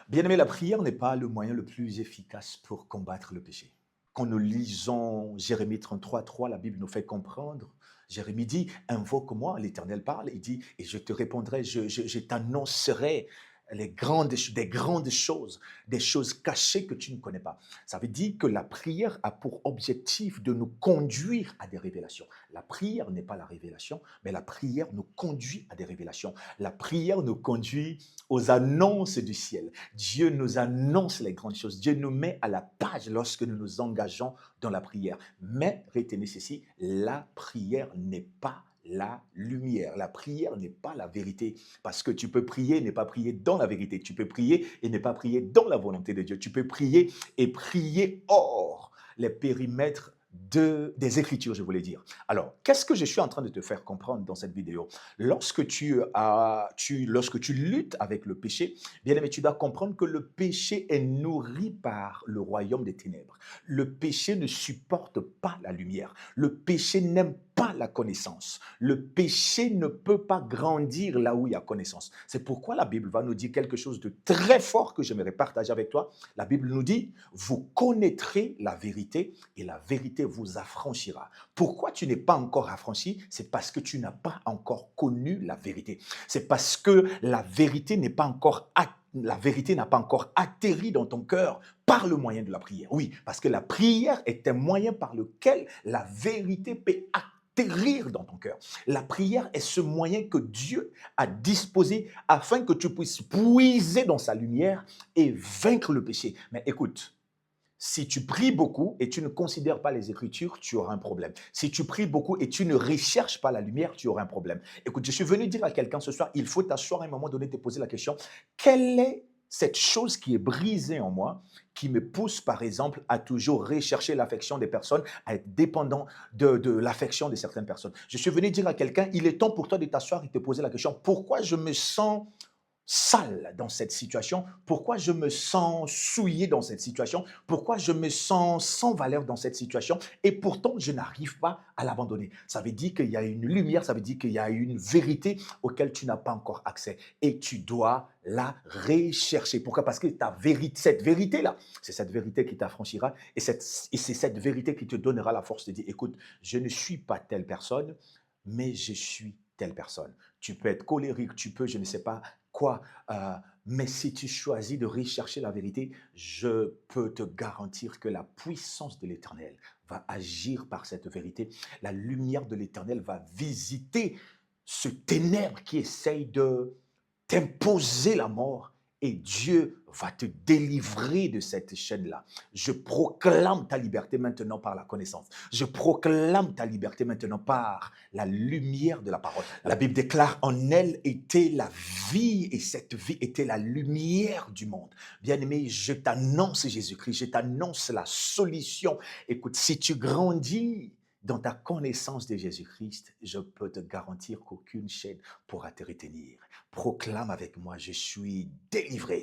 Bien-aimé, la prière n'est pas le moyen le plus efficace pour combattre le péché. Quand nous lisons Jérémie 33, la Bible nous fait comprendre. Jérémie dit, invoque-moi, l'Éternel parle, il dit, et je te répondrai, je t'annoncerai des grandes choses, des choses cachées que tu ne connais pas. Ça veut dire que la prière a pour objectif de nous conduire à des révélations. La prière n'est pas la révélation, mais la prière nous conduit à des révélations. La prière nous conduit aux annonces du ciel. Dieu nous annonce les grandes choses. Dieu nous met à la page lorsque nous nous engageons dans la prière. Mais retenez ceci, la prière n'est pas la lumière. La prière n'est pas la vérité. Parce que tu peux prier et ne pas prier dans la vérité. Tu peux prier et ne pas prier dans la volonté de Dieu. Tu peux prier et prier hors les périmètres des Écritures, je voulais dire. Alors, qu'est-ce que je suis en train de te faire comprendre dans cette vidéo? Lorsque tu luttes avec le péché, bien aimé, tu dois comprendre que le péché est nourri par le royaume des ténèbres. Le péché ne supporte pas la lumière. Le péché n'aime pas la connaissance. Le péché ne peut pas grandir là où il y a connaissance. C'est pourquoi la Bible va nous dire quelque chose de très fort que j'aimerais partager avec toi. La Bible nous dit, vous connaîtrez la vérité et la vérité vous affranchira. Pourquoi tu n'es pas encore affranchi? C'est parce que tu n'as pas encore connu la vérité. C'est parce que la vérité n'a pas encore atterri dans ton cœur par le moyen de la prière. Oui, parce que la prière est un moyen par lequel la vérité peut atterrir dans ton cœur. La prière est ce moyen que Dieu a disposé afin que tu puisses puiser dans sa lumière et vaincre le péché. Mais écoute, si tu pries beaucoup et tu ne considères pas les Écritures, tu auras un problème. Si tu pries beaucoup et tu ne recherches pas la lumière, tu auras un problème. Écoute, je suis venu dire à quelqu'un ce soir, il faut t'asseoir à un moment donné, te poser la question, quelle est cette chose qui est brisée en moi, qui me pousse, par exemple, à toujours rechercher l'affection des personnes, à être dépendant de l'affection de certaines personnes. Je suis venu dire à quelqu'un, il est temps pour toi de t'asseoir et de te poser la question, pourquoi je me sens sale dans cette situation? Pourquoi je me sens souillé dans cette situation? Pourquoi je me sens sans valeur dans cette situation? Et pourtant, je n'arrive pas à l'abandonner. Ça veut dire qu'il y a une lumière, ça veut dire qu'il y a une vérité auquel tu n'as pas encore accès. Et tu dois la rechercher. Pourquoi? Parce que cette vérité-là, c'est cette vérité qui t'affranchira et c'est cette vérité qui te donnera la force de dire, écoute, je ne suis pas telle personne, mais je suis telle personne. Tu peux être colérique, tu peux, je ne sais pas quoi, mais si tu choisis de rechercher la vérité, je peux te garantir que la puissance de l'Éternel va agir par cette vérité. La lumière de l'Éternel va visiter ce ténèbre qui essaye de t'imposer la mort et Dieu va te délivrer de cette chaîne-là. Je proclame ta liberté maintenant par la connaissance. Je proclame ta liberté maintenant par la lumière de la parole. La Bible déclare, en elle était la vie et cette vie était la lumière du monde. Bien-aimé, je t'annonce Jésus-Christ, je t'annonce la solution. Écoute, si tu grandis dans ta connaissance de Jésus-Christ, je peux te garantir qu'aucune chaîne pourra te retenir. Proclame avec moi, je suis délivré.